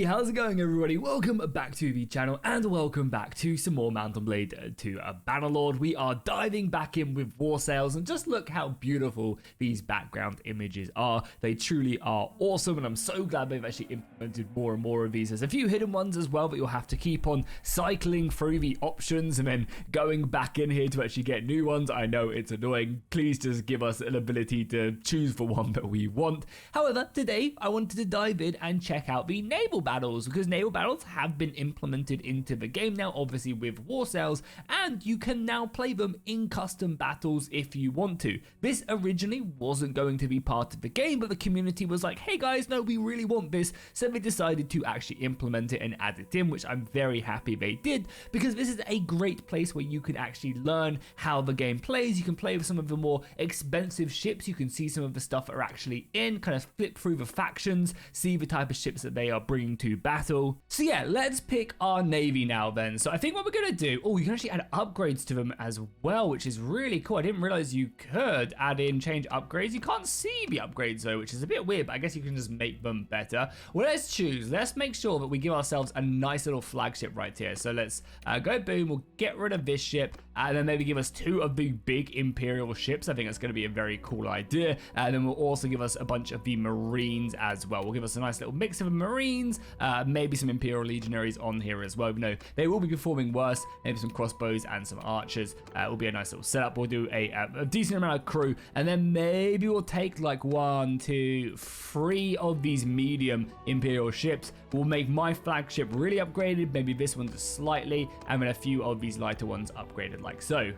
how's it going, everybody? Welcome back to the channel and welcome back to some more Mount & Blade to Bannerlord. We are diving back in with war sails, and just look how beautiful these background images are. They truly are awesome, and I'm so glad they've actually implemented more and more of these. There's a few hidden ones as well, but you'll have to keep on cycling through the options and then going back in here to actually get new ones. I know it's annoying. Please just give us an ability to choose the one that we want. However, today I wanted to dive in and check out the naval battles, because naval battles have been implemented into the game now, obviously with war sails, and you can now play them in custom battles if you want to. This originally wasn't going to be part of the game, but the community was like, hey guys, no, we really want this, so they decided to actually implement it and add it in, which I'm very happy they did, because this is a great place where you can actually learn how the game plays. You can play with some of the more expensive ships, you can see some of the stuff that are actually in, kind of flip through the factions, see the type of ships that they are bringing to battle. So yeah, let's pick our navy now then. So I think what we're gonna do, you can actually add upgrades to them as well, which is really cool. I didn't realize you could add in change upgrades. You can't see the upgrades though, which is a bit weird, but I guess you can just make them better. Well, let's make sure that we give ourselves a nice little flagship right here. So let's go boom, we'll get rid of this ship, and then maybe give us 2 of the big Imperial ships. I think that's gonna be a very cool idea. And then we'll also give us a bunch of the Marines as well. We'll give us a nice little mix of Marines, maybe some Imperial Legionaries on here as well. No, they will be performing worse. Maybe some crossbows and some archers. It will be a nice little setup. We'll do a decent amount of crew, and then maybe we'll take like 1, 2, 3 of these medium Imperial ships. We'll make my flagship really upgraded, maybe this one just slightly, and then a few of these lighter ones upgraded like so.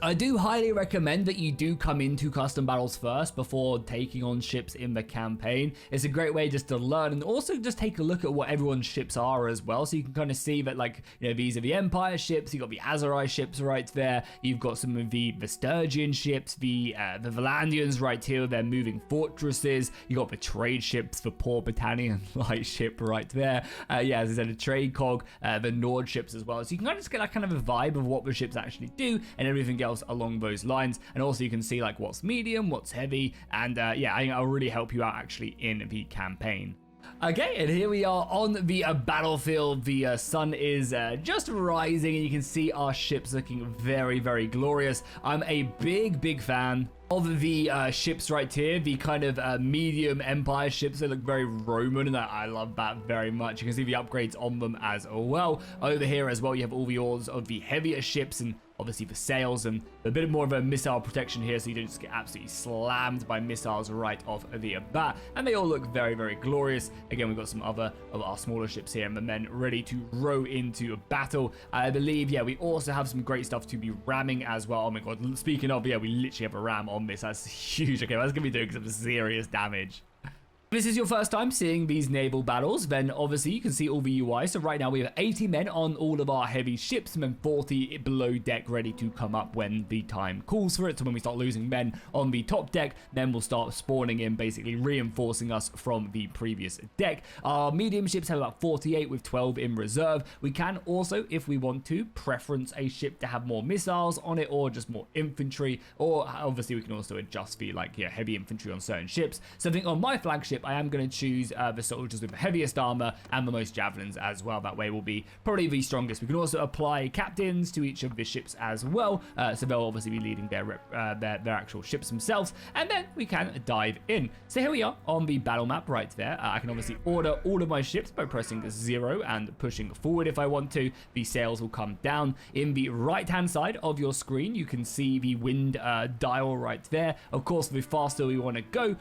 I do highly recommend that you do come into custom battles first before taking on ships in the campaign. It's a great way just to learn, and also just take a look at what everyone's ships are as well, so you can kind of see that, like, you know, these are the Empire ships, you've got the Azerai ships right there, you've got some of the Sturgian ships, the Valandians right here, they're moving fortresses, you got the trade ships, the poor Britannian light ship right there, yeah, as I said, a trade cog, the Nord ships as well, so you can kind of just get that kind of a vibe of what the ships actually do, and everything else along those lines. And also you can see like what's medium, what's heavy, and yeah, I think I'll really help you out actually in the campaign. Okay, and here we are on the battlefield. The sun is just rising, and you can see our ships looking very, very glorious. I'm a big fan of the ships right here, the kind of medium Empire ships. They look very Roman, and I love that very much. You can see the upgrades on them as well. Over here as well, you have all the orders of the heavier ships, and obviously the sails, and a bit more of a missile protection here, so you don't just get absolutely slammed by missiles right off the bat. And they all look very, very glorious. Again, we've got some other of our smaller ships here, and the men ready to row into a battle. I believe, yeah, we also have some great stuff to be ramming as well. Oh my god, speaking of, yeah, we literally have a ram on this. That's huge. Okay, that's gonna be doing some serious damage. If this is your first time seeing these naval battles, then obviously you can see all the UI. So right now we have 80 men on all of our heavy ships, and then 40 below deck ready to come up when the time calls for it. So when we start losing men on the top deck, then we'll start spawning in, basically reinforcing us from the previous deck. Our medium ships have about 48 with 12 in reserve. We can also, if we want to, preference a ship to have more missiles on it, or just more infantry, or obviously we can also adjust the heavy infantry on certain ships. So I think on my flagship, I am going to choose the soldiers with the heaviest armor and the most javelins as well. That way will be probably the strongest. We can also apply captains to each of the ships as well, so they'll obviously be leading their actual ships themselves, and then we can dive in. So here we are on the battle map right there. I can obviously order all of my ships by pressing 0 and pushing forward if I want to. The sails will come down. In the right hand side of your screen, you can see the wind dial right there. Of course, the faster we want to go,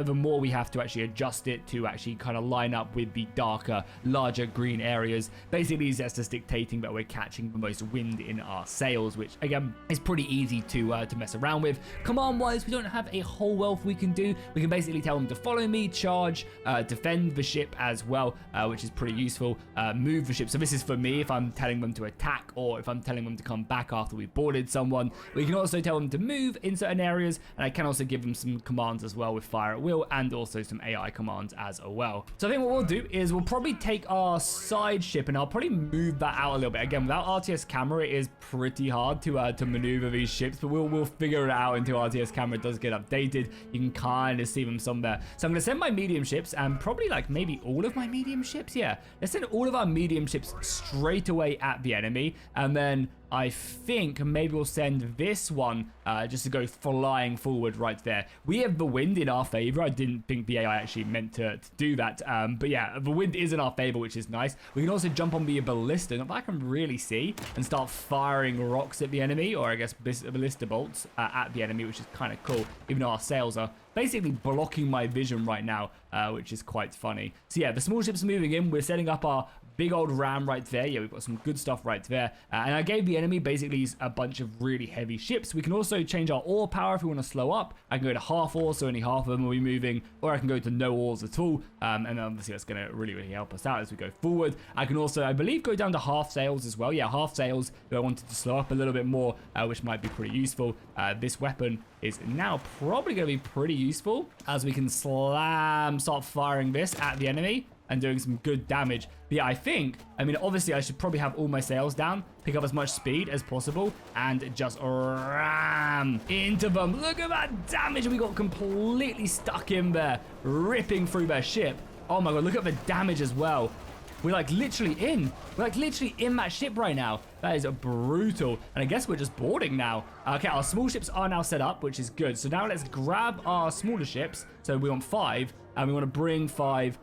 the more we have to actually adjust it to actually kind of line up with the darker, larger green areas. Basically, that's just dictating that we're catching the most wind in our sails, which again is pretty easy to mess around with. Command-wise, we don't have a whole wealth we can do. We can basically tell them to follow me, charge, defend the ship as well, which is pretty useful. Move the ship. So this is for me if I'm telling them to attack, or if I'm telling them to come back after we boarded someone. We can also tell them to move in certain areas, and I can also give them some commands as well with fire at will, and also some AI commands as well. So I think what we'll do is we'll probably take our side ship and I'll probably move that out a little bit. Again, without RTS camera, it is pretty hard to maneuver these ships, but we'll figure it out until RTS camera does get updated. You can kind of see them somewhere. So I'm going to send my medium ships and probably like maybe all of my medium ships. Yeah, let's send all of our medium ships straight away at the enemy, and then I think maybe we'll send this one just to go flying forward right there. We have the wind in our favor. I didn't think the AI actually meant to do that. But yeah, the wind is in our favor, which is nice. We can also jump on the ballista, not that I can really see, and start firing rocks at the enemy, or I guess ballista bolts at the enemy, which is kind of cool, even though our sails are basically blocking my vision right now, which is quite funny. So yeah, the small ships are moving in. We're setting up our big old ram right there. Yeah, we've got some good stuff right there. And I gave the enemy basically a bunch of really heavy ships. We can also change our oar power if we want to slow up. I can go to half oar, so only half of them will be moving, or I can go to no oars at all. And obviously that's going to really help us out as we go forward. I can also, I believe, go down to half sails as well. Yeah, half sails if I wanted to slow up a little bit more, which might be pretty useful. This weapon is now probably going to be pretty useful as we can start firing this at the enemy and doing some good damage. But yeah, I mean, obviously I should probably have all my sails down, pick up as much speed as possible, and just ram into them. Look at that damage. We got completely stuck in there, ripping through their ship. Oh my God, look at the damage as well. We're like literally in that ship right now. That is brutal. And I guess we're just boarding now. Okay, our small ships are now set up, which is good. So now let's grab our smaller ships. So we want 5, and we want to bring 5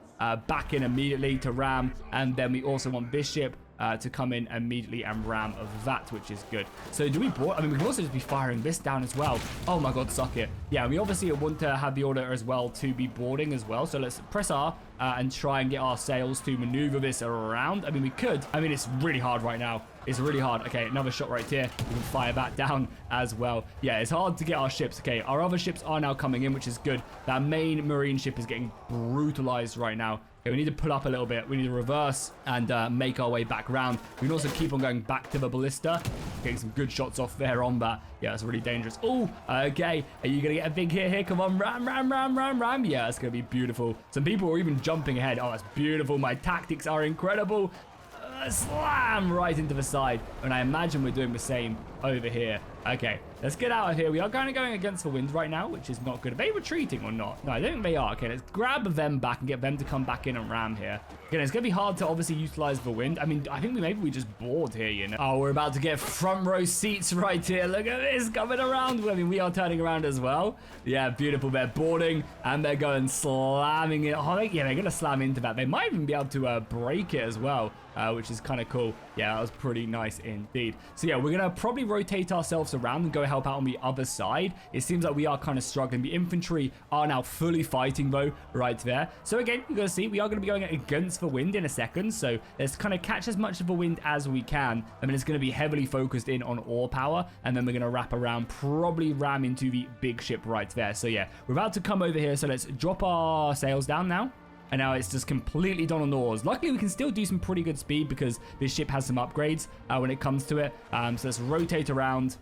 back in immediately to ram. And then we also want this ship to come in immediately and ram of that, which is good. So do we board? I mean, we can also just be firing this down as well. Oh my God, suck it. Yeah, we obviously want to have the order as well to be boarding as well. So let's press R and try and get our sails to maneuver this around. I mean, we could. I mean, it's really hard right now. It's really hard. Okay, another shot right here. We can fire that down as well. Yeah, it's hard to get our ships. Okay, our other ships are now coming in, which is good. That main marine ship is getting brutalized right now. Okay, we need to pull up a little bit. We need to reverse and make our way back round. We can also keep on going back to the ballista. Getting some good shots off there on that. Yeah, that's really dangerous. Oh, okay. Are you going to get a big hit here? Come on, ram, ram, ram, ram, ram. Yeah, it's going to be beautiful. Some people are even jumping ahead. Oh, that's beautiful. My tactics are incredible. Slam right into the side, and I imagine we're doing the same over here. Okay, let's get out of here. We are kind of going against the wind right now, which is not good. Are they retreating or not? No, I don't think they are. Okay, let's grab them back and get them to come back in and ram here. Again, it's going to be hard to obviously utilize the wind. I mean, I think maybe we just board here, you know. Oh, we're about to get front row seats right here. Look at this coming around. I mean, we are turning around as well. Yeah, beautiful. They're boarding and they're going slamming it. Oh, yeah, they're going to slam into that. They might even be able to break it as well, which is kind of cool. Yeah, that was pretty nice indeed. So yeah, we're going to probably rotate ourselves around and go help out on the other side. It seems like we are kind of struggling. The infantry are now fully fighting though, right there. So again, you're going to see we are going to be going against the wind in a second. So let's kind of catch as much of the wind as we can. I mean, it's going to be heavily focused in on oar power. And then we're going to wrap around, probably ram into the big ship right there. So yeah, we're about to come over here. So let's drop our sails down now. And now it's just completely done on oars. Luckily, we can still do some pretty good speed because this ship has some upgrades when it comes to it. So let's rotate around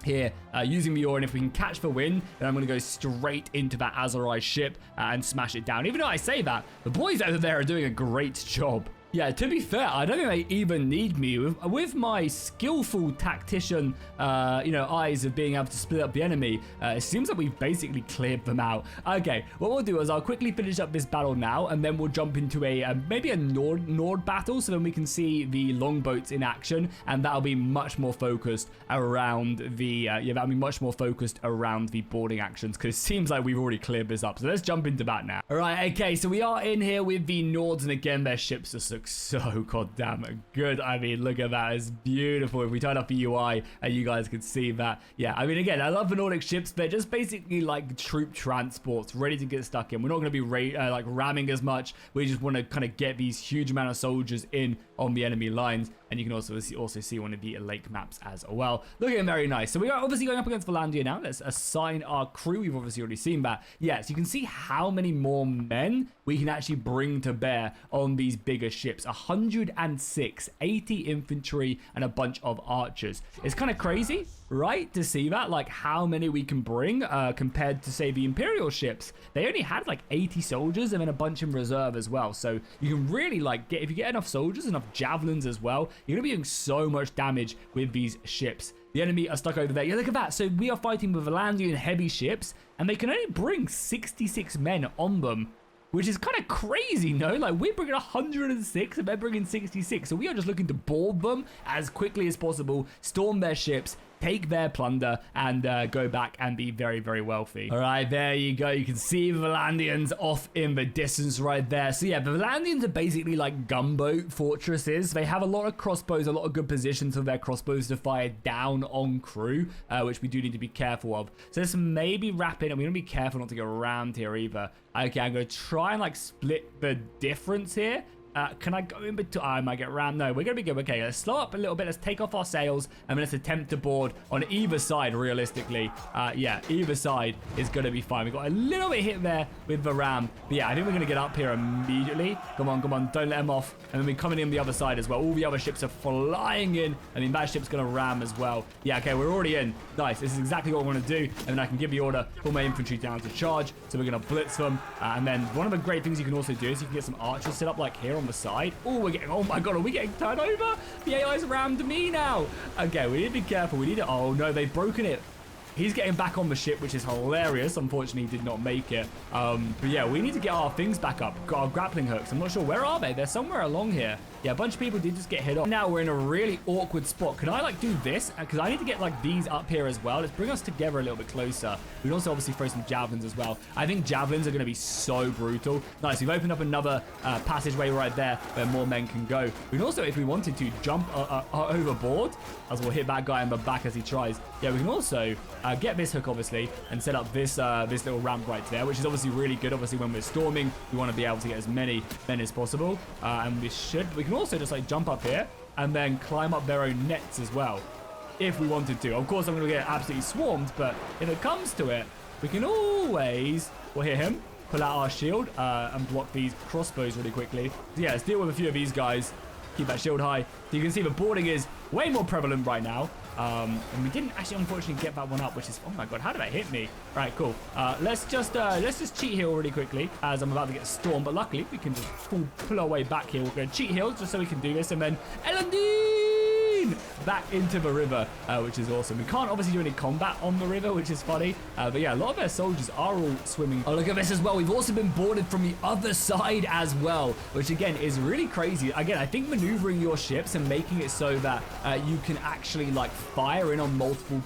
here using the oar, and if we can catch the wind, then I'm going to go straight into that Azerai ship and smash it down. Even though I say that, the boys over there are doing a great job. Yeah, to be fair, I don't think they even need me. With my skillful tactician, eyes of being able to split up the enemy, it seems like we've basically cleared them out. Okay, what we'll do is I'll quickly finish up this battle now, and then we'll jump into maybe a Nord battle, so then we can see the longboats in action, and that'll be much more focused around the, that'll be much more focused around the boarding actions, because it seems like we've already cleared this up. So let's jump into that now. All right, okay, so we are in here with the Nords, and again, their ships just look so goddamn good. I mean, look at that. It's beautiful. If we turn up the UI, you guys can see that. Yeah, I mean, again, I love the Nordic ships. They're just basically like troop transports ready to get stuck in. We're not going to be ramming as much. We just want to kind of get these huge amount of soldiers in on the enemy lines. and you can also see one of the lake maps as well. Looking very nice. So we are obviously going up against Valandia now. Let's assign our crew. We've obviously already seen that. Yes, you can see how many more men we can actually bring to bear on these bigger ships. 106, 80 infantry, and a bunch of archers. It's kind of crazy, right, to see that, like how many we can bring compared to, say, the Imperial ships. They only had like 80 soldiers and then a bunch in reserve as well. So you can really like if you get enough soldiers, enough javelins as well, you're gonna be doing so much damage with these ships. The enemy are stuck over there. Yeah, look at that. So we are fighting with Valandian heavy ships, and they can only bring 66 men on them, which is kind of crazy, no? Like, we're bringing 106 and they're bringing 66. So we are just looking to board them as quickly as possible, storm their ships, take their plunder, and go back and be very, very wealthy. All right, there you go. You can see the Valandians off in the distance right there. So yeah, the Valandians are basically like gunboat fortresses. They have a lot of crossbows, a lot of good positions for their crossbows to fire down on crew, which we do need to be careful of. So let's maybe wrap in, and we're gonna be careful not to get rammed here either. Okay, I'm gonna try and like split the difference here. Can I go in between? I might get rammed. No, we're going to be good. Okay, let's slow up a little bit. Let's take off our sails, and let's attempt to board on either side, realistically. Yeah, either side is going to be fine. We got a little bit hit there with the ram. But yeah, I think we're going to get up here immediately. Come on, come on. Don't let them off. And then we're coming in the other side as well. All the other ships are flying in. I mean, that ship's going to ram as well. Yeah, okay, we're already in. Nice. This is exactly what we want to do. And then I can give the order for my infantry down to charge. So we're going to blitz them. And then one of the great things you can also do is you can get some archers set up like here on the side. Oh, we're getting, oh my god, are we getting turned over? The AI's rammed me now. Okay, we need to be careful. We need to, oh no, they've broken it. He's getting back on the ship, which is hilarious. Unfortunately, he did not make it. But yeah, we need to get our things back up. Got our grappling hooks. I'm not sure. Where are they? They're somewhere along here. Yeah, a bunch of people did just get hit off. Now we're in a really awkward spot. Can I like do this? Because I need to get like these up here as well. Let's bring us together a little bit closer. We can also obviously throw some javelins as well. I think javelins are going to be so brutal. Nice. We've opened up another passageway right there where more men can go. We can also, if we wanted to, jump overboard, as we'll hit that guy in the back as he tries. Yeah, we can also get this hook, obviously, and set up this this little ramp right there, which is obviously really good. Obviously, when we're storming, we want to be able to get as many men as possible. And we can also just like jump up here and then climb up their own nets as well, if we wanted to. Of course, I'm going to get absolutely swarmed, but if it comes to it, we can always, we'll hit him, pull out our shield, and block these crossbows really quickly. So yeah, let's deal with a few of these guys. Keep that shield high. So you can see the boarding is way more prevalent right now. And we didn't actually, unfortunately, get that one up, which is, oh my god, how did that hit me? Right, cool. Let's just cheat heal really quickly, as I'm about to get stormed. But luckily, we can just pull our way back here. We're going to cheat heal just so we can do this, and then back into the river, which is awesome. We can't obviously do any combat on the river, which is funny. But yeah, a lot of their soldiers are all swimming. Oh, look at this as well. We've also been boarded from the other side as well, which again is really crazy. Again, I think maneuvering your ships and making it so that you can actually like fire in on multiple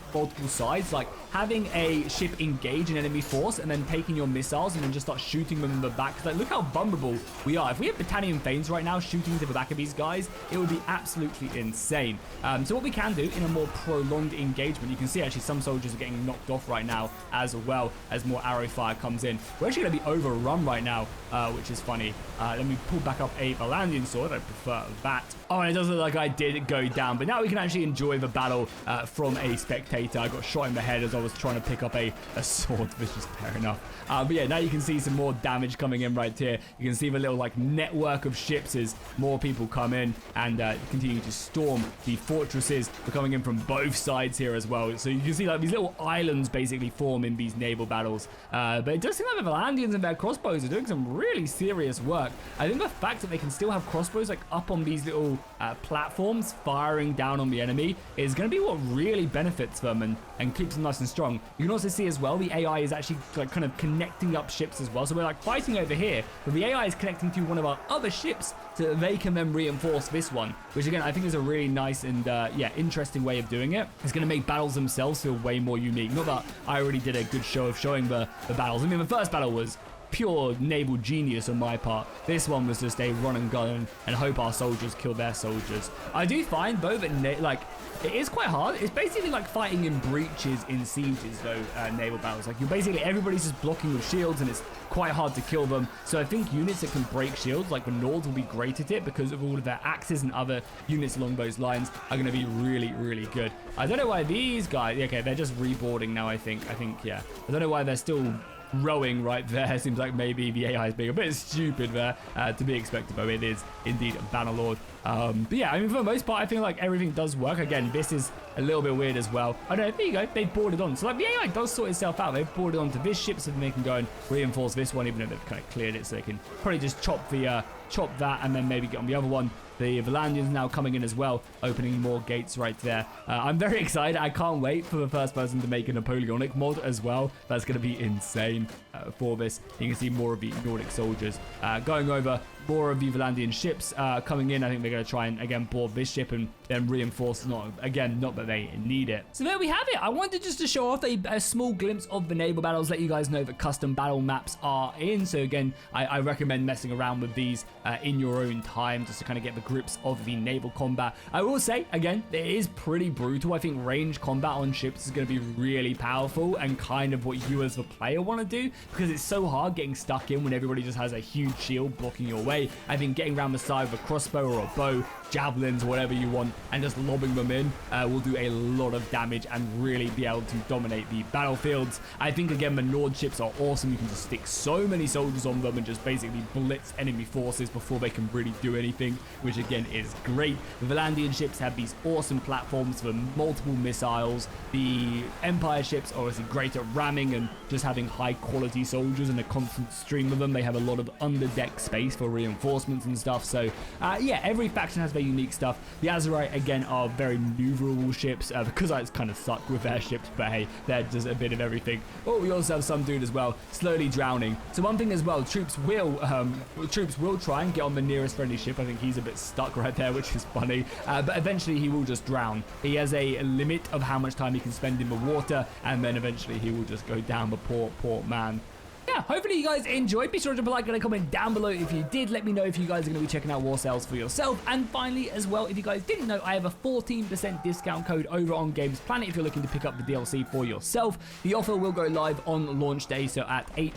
sides, like having a ship engage an enemy force and then taking your missiles and then just start shooting them in the back. Like, look how vulnerable we are. If we have Battanian Thanes right now shooting into the back of these guys, it would be absolutely insane. So what we can do in a more prolonged engagement, you can see actually some soldiers are getting knocked off right now as well as more arrow fire comes in. We're actually going to be overrun right now, which is funny. Let me pull back up a Valandian sword. I prefer that. Oh, and it does look like I did go down, but now we can actually enjoy the battle from a spectator. I got shot in the head as I was trying to pick up a sword, which is fair enough. But yeah, now you can see some more damage coming in right here. You can see the little like network of ships as more people come in and continue to storm the fortresses. We're coming in from both sides here as well. So you can see like these little islands basically form in these naval battles. But it does seem like the Valandians and their crossbows are doing some really serious work. I think the fact that they can still have crossbows like up on these little platforms firing down on the enemy is going to be what really benefits them and keeps them nice and strong. You can also see as well the AI is actually like kind of connecting up ships as well. So we're like fighting over here, but the AI is connecting to one of our other ships so that they can then reinforce this one, which again I think is a really nice and yeah, interesting way of doing it. It's going to make battles themselves feel way more unique. Not that I already did a good show of showing the battles. I mean, the first battle was pure naval genius on my part. This one was just a run and gun and hope our soldiers kill their soldiers. I do find though that like it is quite hard. It's basically like fighting in breaches in sieges though, naval battles. Like everybody's just blocking with shields and it's quite hard to kill them. So I think units that can break shields like the Nord will be great at it because of all of their axes, and other units along those lines are going to be really, really good. I don't know why these guys, okay, they're just reboarding now, I think, yeah. I don't know why they're still rowing right there. Seems like maybe the AI is being a bit stupid there, to be expected, though it is indeed Bannerlord. But yeah, I mean, for the most part, I feel like everything does work. Again, this is a little bit weird as well. Oh no, there you go, they've boarded on. So like the AI does sort itself out. They've boarded onto this ship so then they can go and reinforce this one, even though they've kind of cleared it, so they can probably just chop that and then maybe get on the other one. The Valandians now coming in as well, opening more gates right there. I'm very excited. I can't wait for the first person to make a Napoleonic mod as well. That's going to be insane for this. You can see more of the Nordic soldiers going over. More of the Valandian ships coming in. I think they're going to try and, again, board this ship and then reinforce. Not that they need it. So there we have it. I wanted just to show off a small glimpse of the naval battles, let you guys know that custom battle maps are in. So again, I recommend messing around with these in your own time just to kind of get the grips of the naval combat. I will say, again, it is pretty brutal. I think range combat on ships is going to be really powerful and kind of what you as the player want to do, because it's so hard getting stuck in when everybody just has a huge shield blocking your way. I think getting around the side with a crossbow or a bow, javelins, whatever you want, and just lobbing them in will do a lot of damage and really be able to dominate the battlefields. I think, again, the Nord ships are awesome. You can just stick so many soldiers on them and just basically blitz enemy forces before they can really do anything, which again is great. The Valandian ships have these awesome platforms for multiple missiles. The Empire ships are obviously great at ramming and just having high quality soldiers and a constant stream of them. They have a lot of underdeck space for reinforcements and stuff. So yeah, every faction has their unique stuff. The Azerite, again, are very maneuverable ships because I kind of suck with their ships, but hey, they're just a bit of everything. Oh, we also have some dude as well slowly drowning. So one thing as well, troops will try and get on the nearest friendly ship. I think he's a bit stuck right there, which is funny, but eventually he will just drown. He has a limit of how much time he can spend in the water, and then eventually he will just go down. The poor man. Yeah, hopefully you guys enjoyed. Be sure to drop a like and a comment down below if you did. Let me know if you guys are going to be checking out War Sales for yourself. And finally, as well, if you guys didn't know, I have a 14% discount code over on Games Planet if you're looking to pick up the DLC for yourself. The offer will go live on launch day, so at 8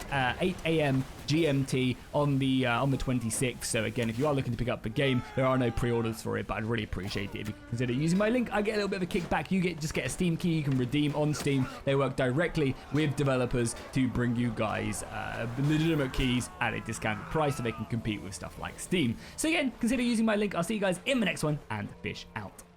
a.m. GMT on the 26th. So again, if you are looking to pick up the game, there are no pre-orders for it, but I'd really appreciate it if you consider using my link. I get a little bit of a kickback. You just get a Steam key you can redeem on Steam. They work directly with developers to bring you guys legitimate keys at a discounted price so they can compete with stuff like Steam. So again, consider using my link. I'll see you guys in the next one, and fish out.